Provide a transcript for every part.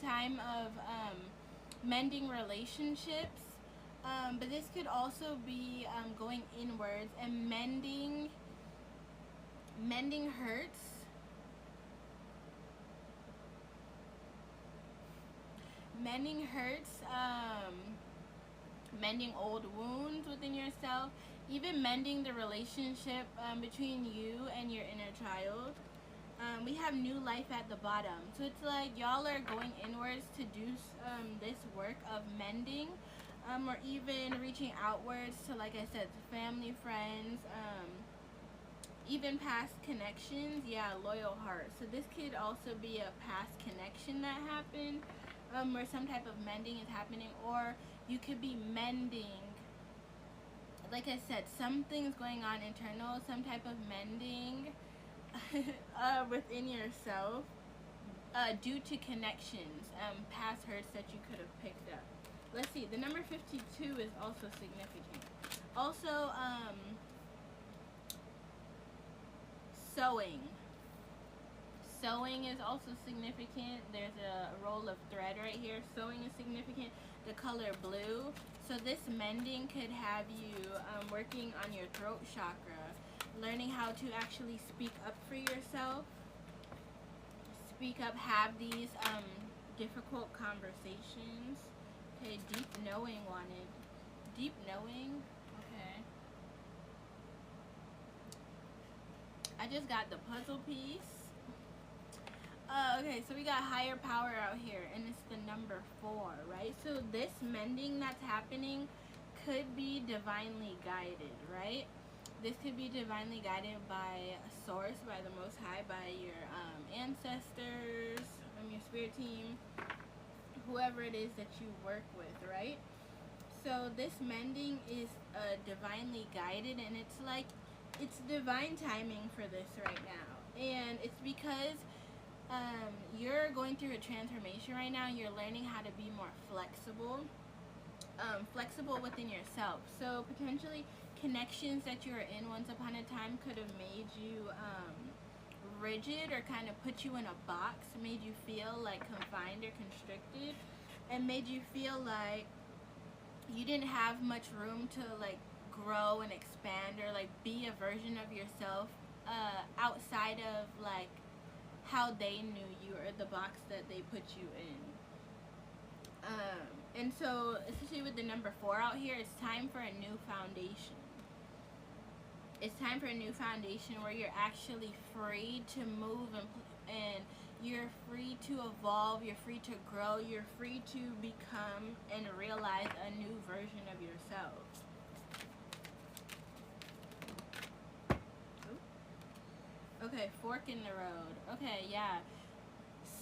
time of mending relationships, but this could also be going inwards and mending hurts. Mending hurts, mending old wounds within yourself, even mending the relationship between you and your inner child. We have new life at the bottom. So it's like y'all are going inwards to do this work of mending, or even reaching outwards to, like I said, family, friends, even past connections. Yeah, loyal heart. So this could also be a past connection that happened, where some type of mending is happening, or you could be mending, like I said, something's going on internal, some type of mending within yourself, due to connections, past hurts that you could have picked up. Let's see, the number 52 is also significant. Also, sewing. Sewing is also significant. There's a roll of thread right here. Sewing is significant. The color blue. So this mending could have you working on your throat chakra, learning how to actually speak up for yourself. Speak up, have these difficult conversations. Okay, deep knowing wanted. Deep knowing. Okay. I just got the puzzle piece. Okay, so we got higher power out here, and it's the number 4, right? So this mending that's happening could be divinely guided, right? This could be divinely guided by a source, by the Most High, by your ancestors, your spirit team, whoever it is that you work with, right? So this mending is divinely guided, and it's like, it's divine timing for this right now. And it's because you're going through a transformation right now. You're learning how to be more flexible, flexible within yourself. So potentially connections that you were in once upon a time could have made you rigid, or kind of put you in a box, made you feel like confined or constricted, and made you feel like you didn't have much room to like grow and expand, or like be a version of yourself outside of like how they knew you, or the box that they put you in. And so, especially with the number 4 out here, it's time for a new foundation. It's time for a new foundation where you're actually free to move, and you're free to evolve, you're free to grow, you're free to become and realize a new version of yourself. Okay, fork in the road. Okay, yeah.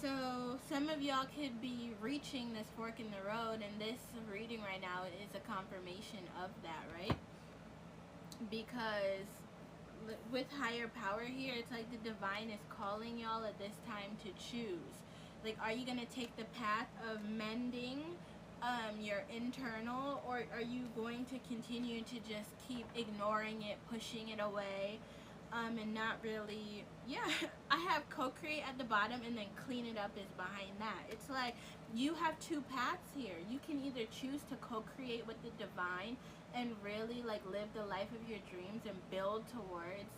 So some of y'all could be reaching this fork in the road, and this reading right now is a confirmation of that, right? Because with higher power here, it's like the divine is calling y'all at this time to choose. Like, are you going to take the path of mending your internal, or are you going to continue to just keep ignoring it, pushing it away, and not really, yeah, I have co-create at the bottom, and then clean it up is behind that. It's like you have 2 paths here. You can either choose to co-create with the divine and really like live the life of your dreams and build towards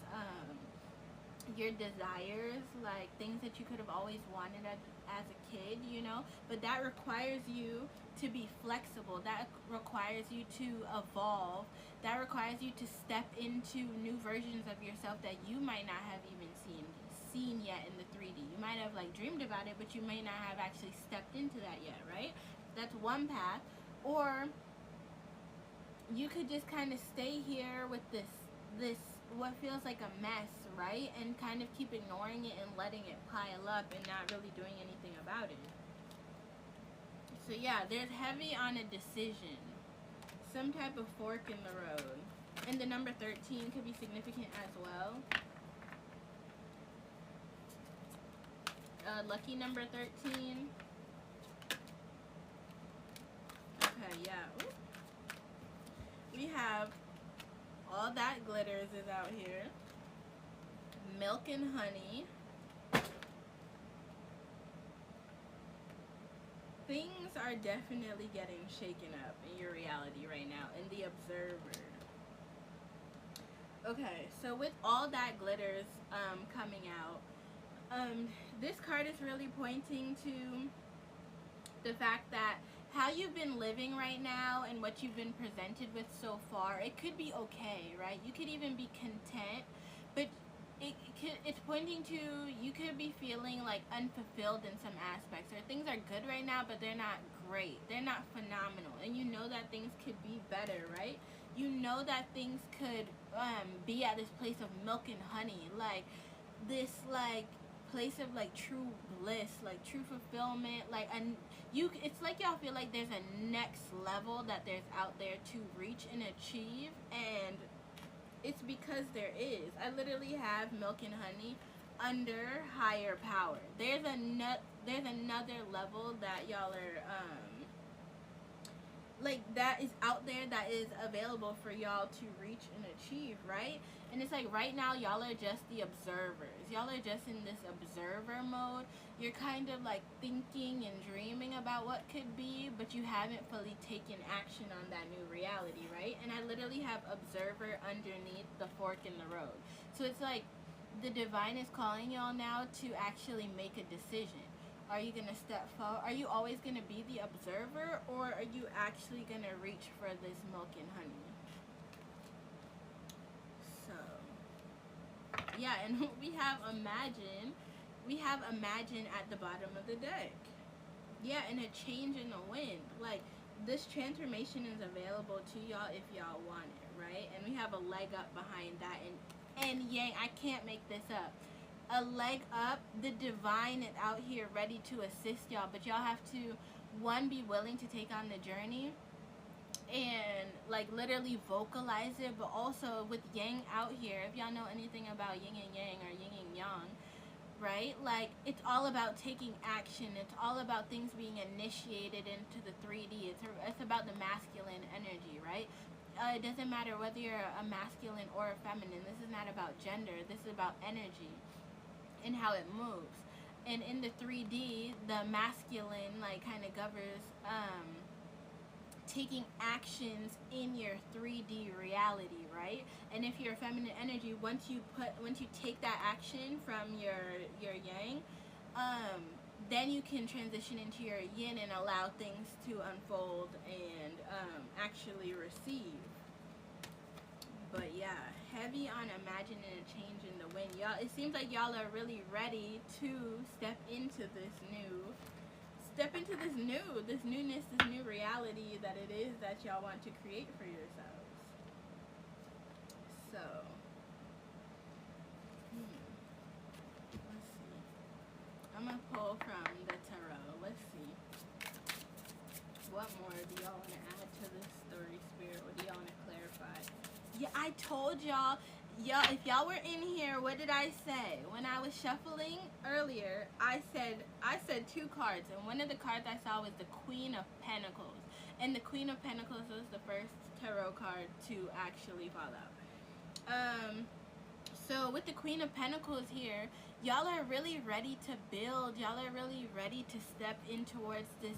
your desires, like things that you could have always wanted as a kid, you know, but that requires you to be flexible. That requires you to evolve. That requires you to step into new versions of yourself that you might not have even seen yet in the 3D. You might have like dreamed about it, but you may not have actually stepped into that yet, right? That's one path. Or you could just kind of stay here with this what feels like a mess, right? And kind of keep ignoring it and letting it pile up and not really doing anything about it. So yeah, there's heavy on a decision. Some type of fork in the road. And the number 13 could be significant as well. Lucky number 13. Okay, yeah. Ooh. We have all that glitters is out here. Milk and honey. things are definitely getting shaken up in your reality right now, in the Observer. Okay, so with all that glitters coming out, this card is really pointing to the fact that how you've been living right now and what you've been presented with so far, it could be okay, right? You could even be content, but it's pointing to you could be feeling like unfulfilled in some aspects, or things are good right now but they're not great, they're not phenomenal, and you know that things could be better, right? You know that things could be at this place of milk and honey, like this like place of like true bliss, like true fulfillment, like, and you, it's like y'all feel like there's a next level that there's out there to reach and achieve, and it's because there is. I literally have milk and honey under higher power. There's another level that y'all are like, that is out there, that is available for y'all to reach and achieve, right? And it's like right now y'all are just the observers. Y'all are just in this observer mode. You're kind of like thinking and dreaming about what could be, but you haven't fully taken action on that new reality, right? And I literally have observer underneath the fork in the road. So it's like the divine is calling y'all now to actually make a decision. Are you going to step forward? Are you always going to be the observer, or are you actually going to reach for this milk and honey? So, yeah, and we have imagine. We have imagine at the bottom of the deck. Yeah, and a change in the wind. Like, this transformation is available to y'all if y'all want it, right? And we have a leg up behind that. And yang, I can't make this up. A leg up, the divine is out here ready to assist y'all, but y'all have to, one, be willing to take on the journey and like literally vocalize it, but also with yang out here, if y'all know anything about yin and yang or yin and yang, right? Like, it's all about taking action. It's all about things being initiated into the 3D. It's about the masculine energy, right? It doesn't matter whether you're a masculine or a feminine. This is not about gender. This is about energy and how it moves. And in the 3D, the masculine like kind of governs taking actions in your 3D reality, right? And if you're a feminine energy, once you take that action from your yang, then you can transition into your yin and allow things to unfold and actually receive. But yeah, heavy on imagining a change in the wind. Y'all, it seems like y'all are really ready to step into this newness, this new reality that it is that y'all want to create for yourselves. So, let's see. I'm gonna pull from the tarot. Let's see. What more do y'all want to add to this story, Spirit? What do y'all want to clarify? Yeah, I told y'all, if y'all were in here, what did I say? When I was shuffling earlier, I said 2 cards, and one of the cards I saw was the Queen of Pentacles. And the Queen of Pentacles was the first tarot card to actually fall out. So with the Queen of Pentacles here, y'all are really ready to build. Y'all are really ready to step in towards this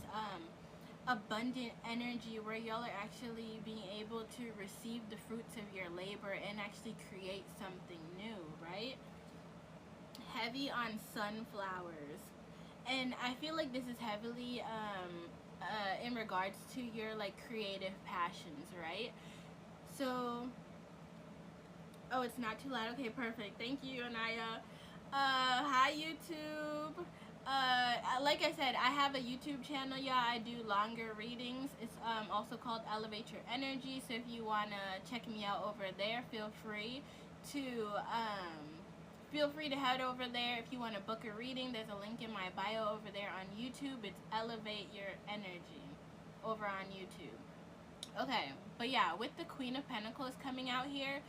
abundant energy where y'all are actually being able to receive the fruits of your labor and actually create something new, right? Heavy on sunflowers. And I feel like this is heavily in regards to your like creative passions, right? So, oh, it's not too loud. Okay, perfect. Thank you, Anaya. Hi, YouTube. Like I said, I have a YouTube channel, y'all. I do longer readings. It's also called Elevate Your Energy. So if you wanna check me out over there, feel free to head over there. If you want to book a reading, there's a link in my bio over there on YouTube. It's Elevate Your Energy over on YouTube. Okay, but yeah, with the Queen of Pentacles coming out here,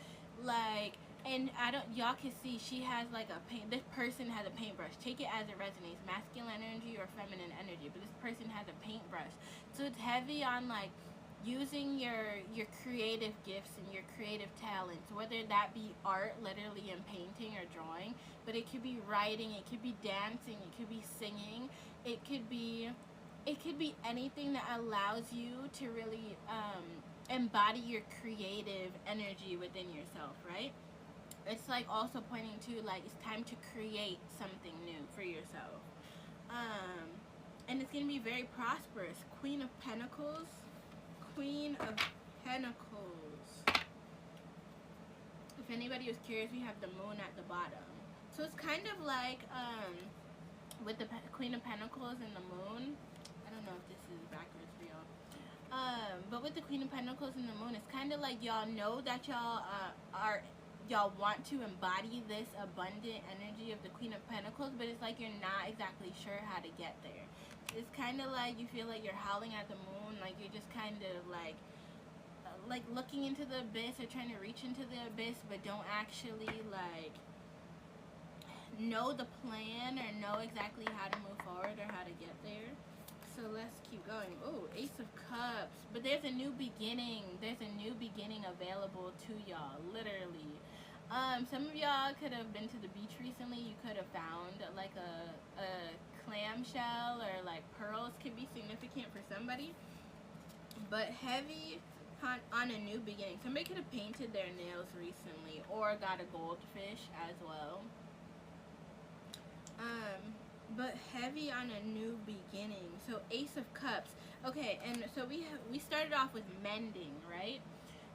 like, and y'all can see she has like this person has a paintbrush. Take it as it resonates, masculine energy or feminine energy, but this person has a paintbrush. So it's heavy on like using your creative gifts and your creative talents, whether that be art, literally in painting or drawing, but it could be writing, it could be dancing, it could be singing, it could be it could be anything that allows you to really embody your creative energy within yourself, right? It's like also pointing to like it's time to create something new for yourself. Um, and it's gonna be very prosperous. Queen of Pentacles, Queen of Pentacles. If anybody was curious, we have the moon at the bottom. So it's kind of like with the Queen of Pentacles and the moon. I don't know if this is backwards for y'all. But with the Queen of Pentacles and the moon, it's kind of like y'all know that y'all want to embody this abundant energy of the Queen of Pentacles, but it's like you're not exactly sure how to get there. It's kind of like you feel like you're howling at the moon, like you're just kind of like looking into the abyss or trying to reach into the abyss, but don't actually like know the plan or know exactly how to move forward or how to get there. So let's keep going. Oh, Ace of Cups. But there's a new beginning. There's a new beginning available to y'all, literally. Some of y'all could have been to the beach recently. You could have found like a clamshell or like pearls could be significant for somebody. But heavy on a new beginning. Somebody could have painted their nails recently or got a goldfish as well. But heavy on a new beginning. So Ace of Cups. Okay, and so we started off with mending, right?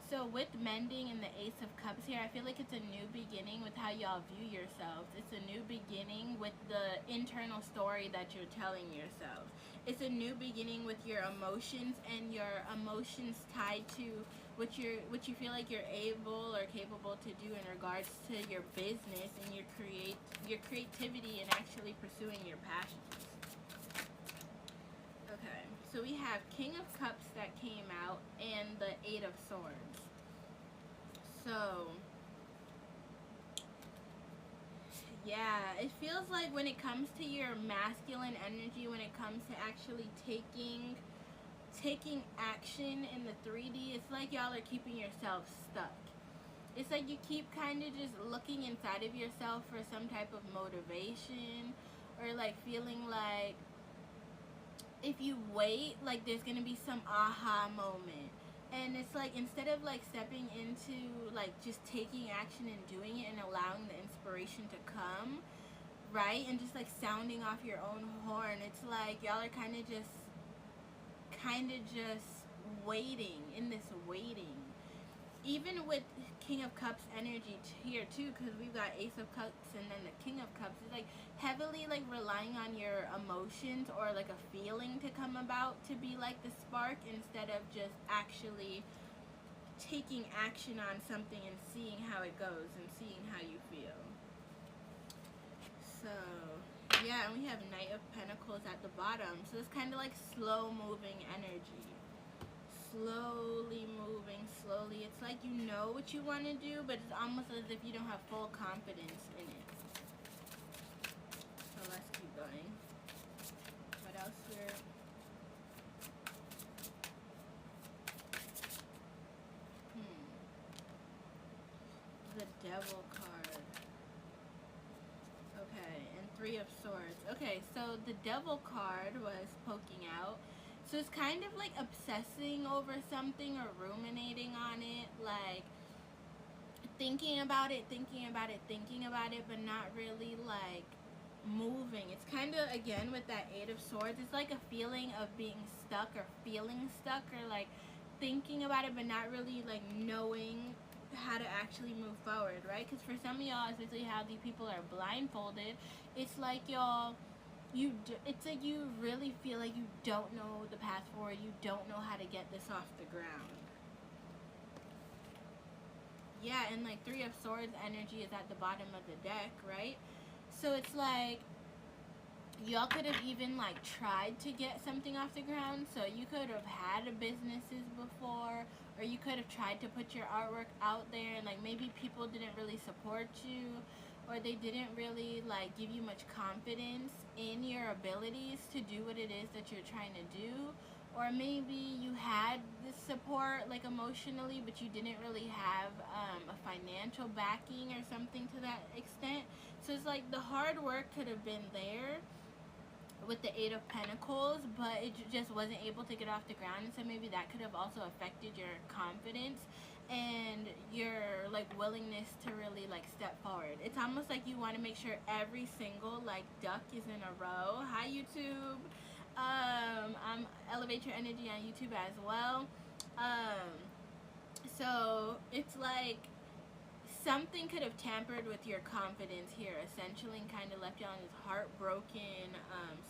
So with mending and the Ace of Cups here, I feel like it's a new beginning with how y'all view yourselves. It's a new beginning with the internal story that you're telling yourselves. It's a new beginning with your emotions and your emotions tied to what you feel like you're able or capable to do in regards to your business and your creativity and actually pursuing your passions. Okay, so we have King of Cups that came out and the Eight of Swords. So yeah, it feels like when it comes to your masculine energy, when it comes to actually taking action in the 3D, it's like y'all are keeping yourself stuck. It's like you keep kind of just looking inside of yourself for some type of motivation, or like feeling like if you wait, like there's gonna be some aha moment. And it's like instead of like stepping into like just taking action and doing it and allowing the inspiration to come, right, and just like sounding off your own horn, it's like y'all are kind of just waiting in this waiting. Even with King of Cups energy here too, because we've got Ace of Cups and then the King of Cups, it's like heavily like relying on your emotions or like a feeling to come about to be like the spark, instead of just actually taking action on something and seeing how it goes and seeing how you feel. So yeah, and we have Knight of Pentacles at the bottom, so it's kind of like slow moving energy. Slowly moving, slowly. It's like you know what you want to do, but it's almost as if you don't have full confidence in it. So let's keep going. What else here? The Devil card. Okay, and Three of Swords. Okay, so the Devil card was poking out. So it's kind of like obsessing over something or ruminating on it, like thinking about it, but not really like moving. It's kind of, again, with that Eight of Swords, it's like a feeling of being stuck or feeling stuck, or like thinking about it but not really like knowing how to actually move forward, right? Because for some of y'all, especially how these people are blindfolded, it's like y'all it's like you really feel like you don't know the path forward. You don't know how to get this off the ground. Yeah, and like Three of Swords energy is at the bottom of the deck, right? So it's like y'all could have even like tried to get something off the ground. So you could have had businesses before, or you could have tried to put your artwork out there, and like maybe people didn't really support you, or they didn't really like give you much confidence in your abilities to do what it is that you're trying to do. Or maybe you had the support like emotionally, but you didn't really have a financial backing or something to that extent. So it's like the hard work could have been there, with the Eight of Pentacles, but it just wasn't able to get off the ground, and so maybe that could have also affected your confidence and your like willingness to really like step forward. It's almost like you want to make sure every single like duck is in a row. Hi YouTube. I'm Elevate Your Energy on YouTube as well. So it's like something could have tampered with your confidence here, essentially, and kind of left you on this heartbroken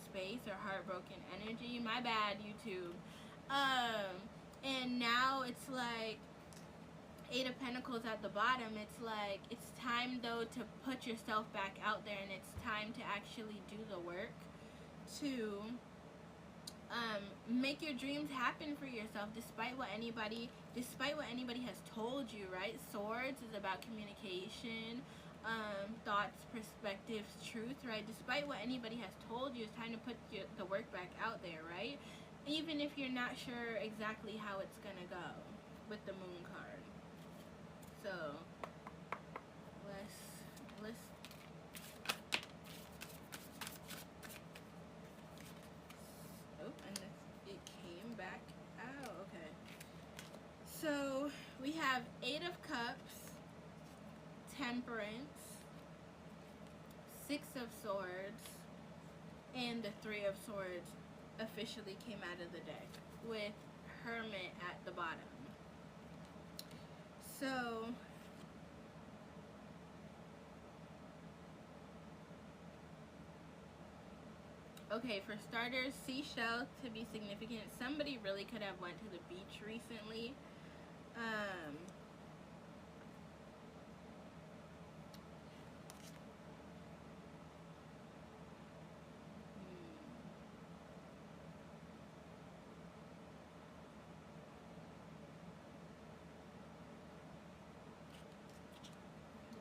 space or heartbroken energy. My bad, YouTube. And now it's like Eight of Pentacles at the bottom. It's like it's time though to put yourself back out there, and it's time to actually do the work to make your dreams happen for yourself, despite what anybody has told you, right? Swords is about communication, thoughts, perspectives, truth, right? Despite what anybody has told you, it's time to put the work back out there, right? Even if you're not sure exactly how it's gonna go with the Moon card. So let's and it came back out. Okay. So we have Eight of Cups, Temperance, Six of Swords, and the Three of Swords officially came out of the deck with Hermit at the bottom. So okay, for starters, seashell to be significant. Somebody really could have went to the beach recently.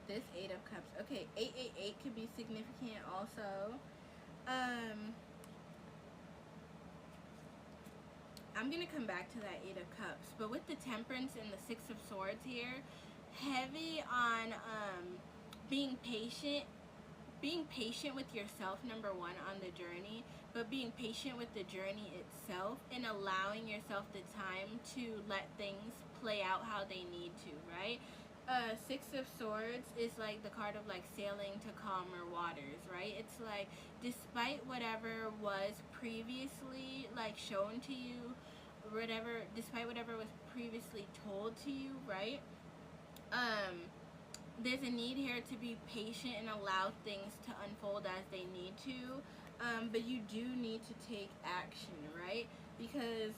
This Eight of Cups. Okay, 888 could be significant also. I'm going to come back to that Eight of Cups. But with the Temperance and the Six of Swords here, heavy on being patient with yourself, number one, on the journey, but being patient with the journey itself and allowing yourself the time to let things play out how they need to, right? Six of Swords is like the card of like sailing to calmer waters, right? It's like despite whatever was previously like shown to you, despite whatever was previously told to you, right? There's a need here to be patient and allow things to unfold as they need to, but you do need to take action, right? Because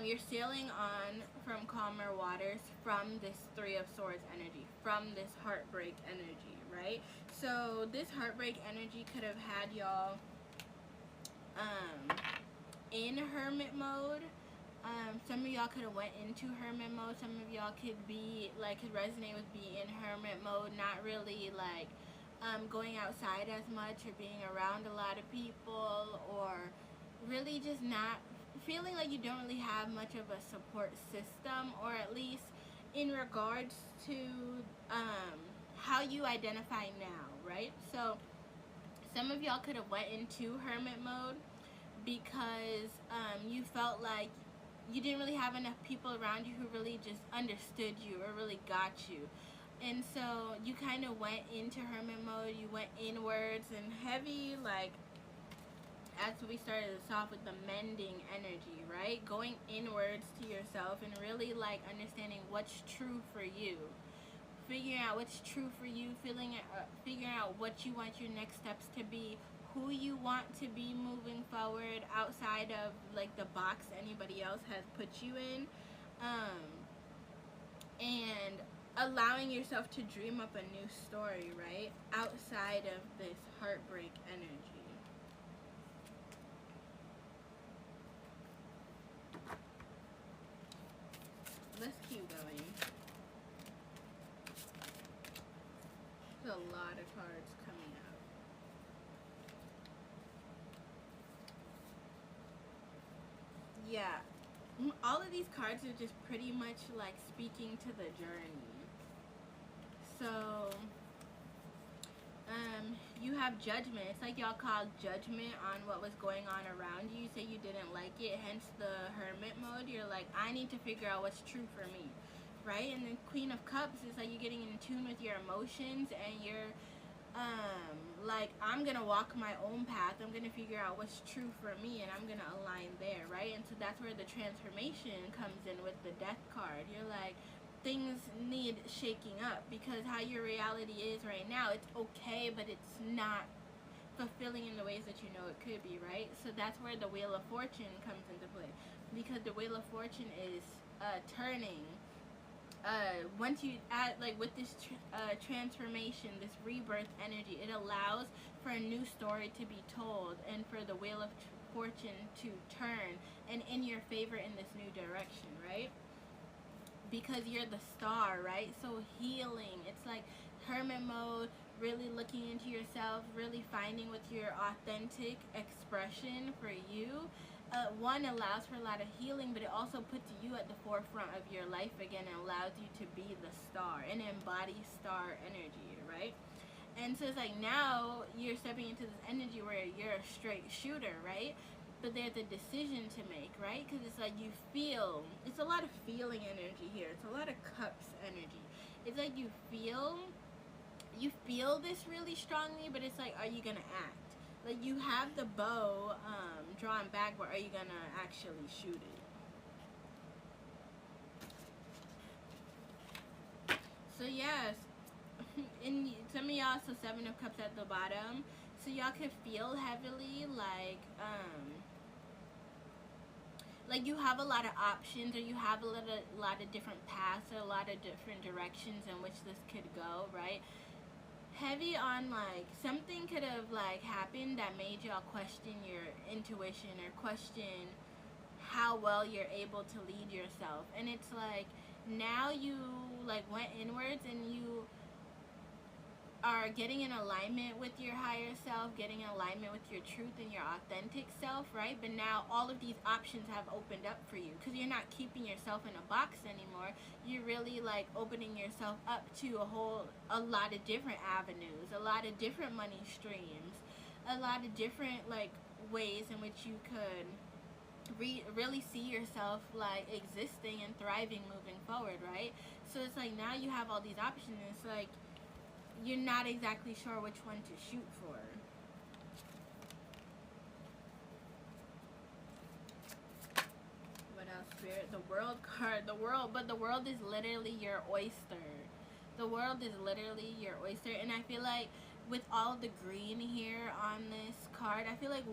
you're sailing on from calmer waters, from this Three of Swords energy, from this heartbreak energy, right? So this heartbreak energy could have had y'all in hermit mode. Some of y'all could have went into hermit mode. Some of y'all could be like, could resonate with being in hermit mode, not really like going outside as much or being around a lot of people, or really just not feeling like you don't really have much of a support system, or at least in regards to how you identify now, right? So some of y'all could have went into hermit mode because you felt like you didn't really have enough people around you who really just understood you or really got you. And so you kind of went into hermit mode, you went inwards and heavy, like, as we started this off with the mending energy, right? Going inwards to yourself and really like understanding what's true for you. Figuring out what's true for you, figuring out what you want your next steps to be, who you want to be moving forward outside of like the box anybody else has put you in, and allowing yourself to dream up a new story, right, outside of this heartbreak energy. Let's keep going. There's a lot of cards coming out. Yeah, all of these cards are just pretty much like speaking to the journey. So You have judgment. It's like y'all called judgment on what was going on around you. You say you didn't like it, hence the hermit mode. You're like, I need to figure out what's true for me, right? And the Queen of Cups is like you're getting in tune with your emotions, and you're like, I'm gonna walk my own path. I'm gonna figure out what's true for me, and I'm gonna align there, right? And so that's where the transformation comes in with the Death card. You're like, things need shaking up, because how your reality is right now, it's okay, but it's not fulfilling in the ways that you know it could be, right? So that's where the Wheel of Fortune comes into play, because the Wheel of Fortune is turning. Once you add, like, with this transformation, this rebirth energy, it allows for a new story to be told, and for the Wheel of Fortune to turn and in your favor in this new direction, right? Because you're the star, right? So healing, it's like hermit mode, really looking into yourself, really finding what your authentic expression for you. One allows for a lot of healing, but it also puts you at the forefront of your life again, and allows you to be the star and embody star energy, right? And so it's like now you're stepping into this energy where you're a straight shooter, right? But there's a decision to make, right? Because it's like you feel, it's a lot of feeling energy here. It's a lot of cups energy. It's like you feel this really strongly, but it's like, are you gonna act? Like, you have the bow drawn back, but are you gonna actually shoot it? So yes, in some of y'all, so Seven of Cups at the bottom. So y'all could feel heavily like you have a lot of options, or you have a lot of different paths, or a lot of different directions in which this could go, right? Heavy on, like, something could have, like, happened that made y'all question your intuition, or question how well you're able to lead yourself. And it's like, now you, like, went inwards, and you are getting in alignment with your higher self, getting in alignment with your truth and your authentic self, right? But now all of these options have opened up for you, because you're not keeping yourself in a box anymore. You're really, like, opening yourself up to a lot of different avenues, a lot of different money streams, a lot of different, like, ways in which you could really see yourself, like, existing and thriving moving forward, right? So it's like now you have all these options, and it's like you're not exactly sure which one to shoot for. What else, Spirit? The World card. The World, but the World is literally your oyster. The World is literally your oyster, and I feel like with all the green here on this card, I feel like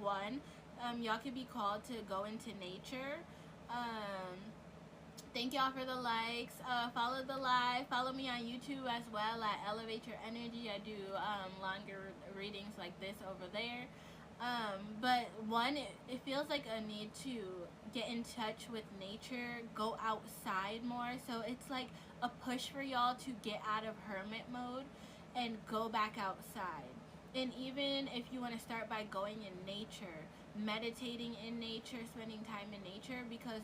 y'all could be called to go into nature. Thank y'all for the likes. Follow the live. Follow me on YouTube as well at Elevate Your Energy. I do longer readings like this over there. But it feels like a need to get in touch with nature, go outside more. So it's like a push for y'all to get out of hermit mode and go back outside. And even if you want to start by going in nature, meditating in nature, spending time in nature, because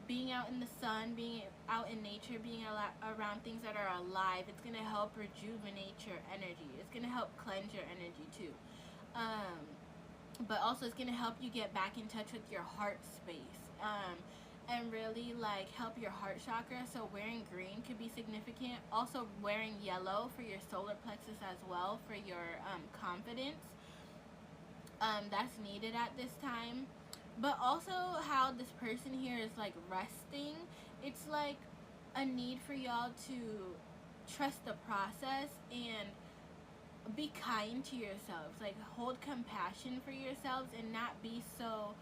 being out in the sun, being out in nature, being around things that are alive, it's going to help rejuvenate your energy. It's going to help cleanse your energy too. But also it's going to help you get back in touch with your heart space. And really, like, help your heart chakra. So wearing green could be significant. Also wearing yellow for your solar plexus as well, for your confidence. That's needed at this time. But also how this person here is, like, resting. It's like a need for y'all to trust the process and be kind to yourselves. Like, hold compassion for yourselves and not be so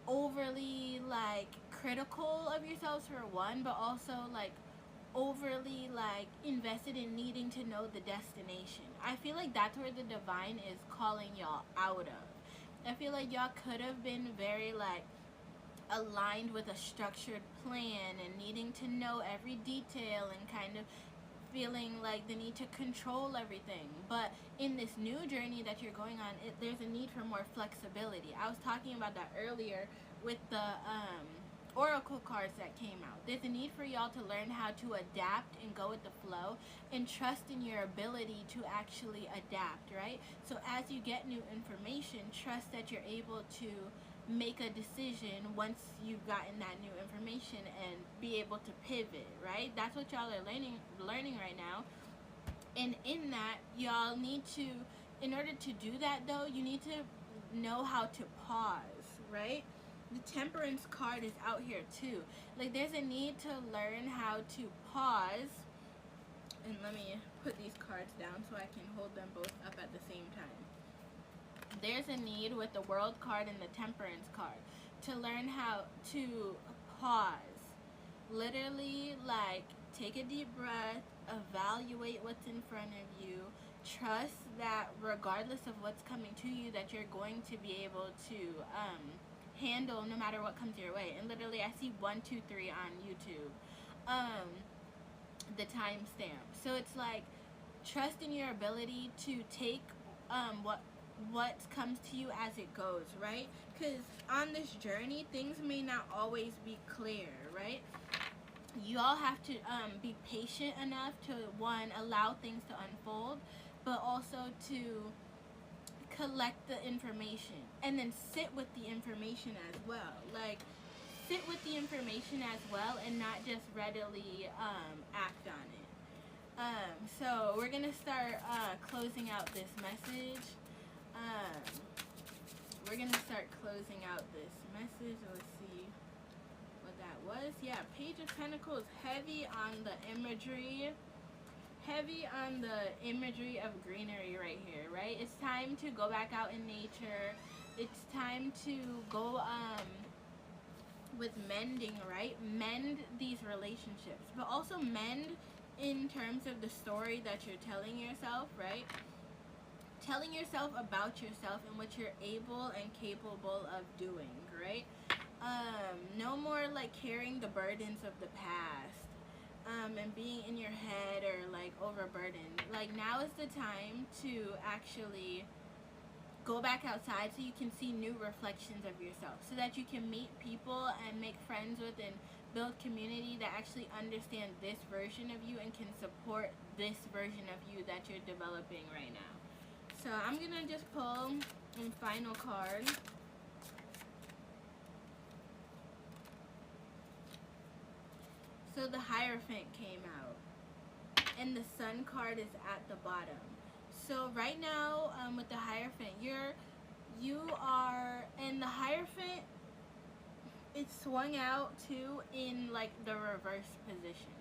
overly, like, critical of yourselves, for one, but also, like, overly, like, invested in needing to know the destination. I feel like that's where the divine is calling y'all out of. I feel like y'all could have been very, like, aligned with a structured plan and needing to know every detail and kind of feeling like the need to control everything. But in this new journey that you're going on, there's a need for more flexibility. I was talking about that earlier with the oracle cards that came out. There's a need for y'all to learn how to adapt and go with the flow and trust in your ability to actually adapt, right? So as you get new information, trust that you're able to make a decision once you've gotten that new information and be able to pivot, right? That's what y'all are learning right now. And in that, y'all need to, in order to do that though, you need to know how to pause, right? The Temperance card is out here too. Like, there's a need to learn how to pause. And let me put these cards down so I can hold them both up at the same time. There's a need with the World card and the Temperance card to learn how to pause. Literally, like, take a deep breath, evaluate what's in front of you, trust that regardless of what's coming to you, that you're going to be able to handle no matter what comes your way. And literally, I see 1, 2, 3 on YouTube, the timestamp. So it's like, trust in your ability to take what comes to you as it goes, right? Because on this journey, things may not always be clear, right? You all have to be patient enough to, one, allow things to unfold, but also to collect the information and then sit with the information as well. Like, sit with the information as well and not just readily act on it. So we're gonna start closing out this message. We're gonna start closing out this message. Let's see what that was. Yeah, Page of Pentacles, heavy on the imagery. Heavy on the imagery of greenery right here, right? It's time to go back out in nature. It's time to go with mending, right? Mend these relationships, but also mend in terms of the story that you're telling yourself, right? Telling yourself about yourself and what you're able and capable of doing, right? No more like carrying the burdens of the past. And being in your head or like overburdened. Like, now is the time to actually go back outside so you can see new reflections of yourself, so that you can meet people and make friends with and build community that actually understand this version of you and can support this version of you that you're developing right now. So I'm gonna just pull a final card. So the Hierophant came out, and the Sun card is at the bottom. So right now, with the Hierophant, you are, and the Hierophant, it's swung out too in like the reverse position.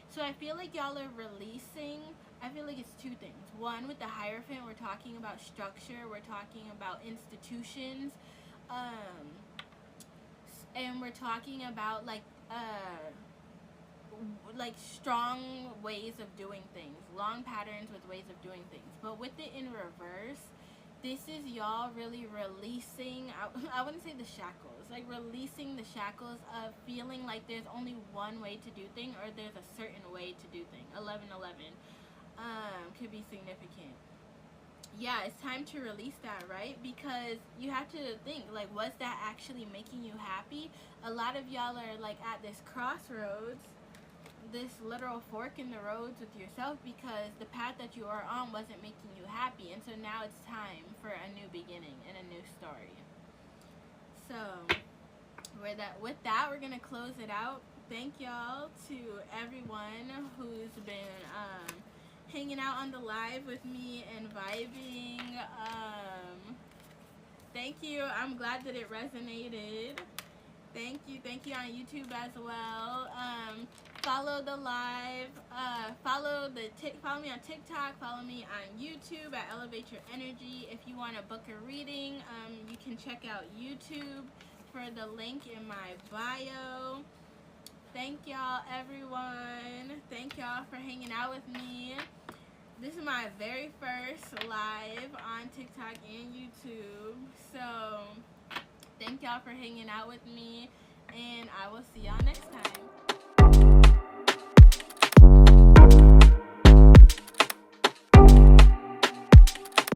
So I feel like y'all are releasing, I feel like it's two things. One, with the Hierophant, we're talking about structure, we're talking about institutions, and we're talking about like strong ways of doing things, long patterns with ways of doing things. But with it in reverse, this is y'all really releasing, I wouldn't say the shackles, like releasing the shackles of feeling like there's only one way to do things, or there's a certain way to do things. 1111 could be significant. Yeah, it's time to release that, right? Because you have to think, like, was that actually making you happy? A lot of y'all are like at this crossroads, this literal fork in the roads with yourself, because the path that you are on wasn't making you happy, and so now it's time for a new beginning and a new story. So with that, we're gonna close it out. Thank y'all to everyone who's been hanging out on the live with me and vibing. Thank you. I'm glad that it resonated. Thank you on YouTube as well. Follow the live. Follow me on TikTok. Follow me on YouTube at Elevate Your Energy. If you want to book a reading, you can check out YouTube for the link in my bio. Thank y'all, everyone. Thank y'all for hanging out with me. This is my very first live on TikTok and YouTube. So thank y'all for hanging out with me, and I will see y'all next time.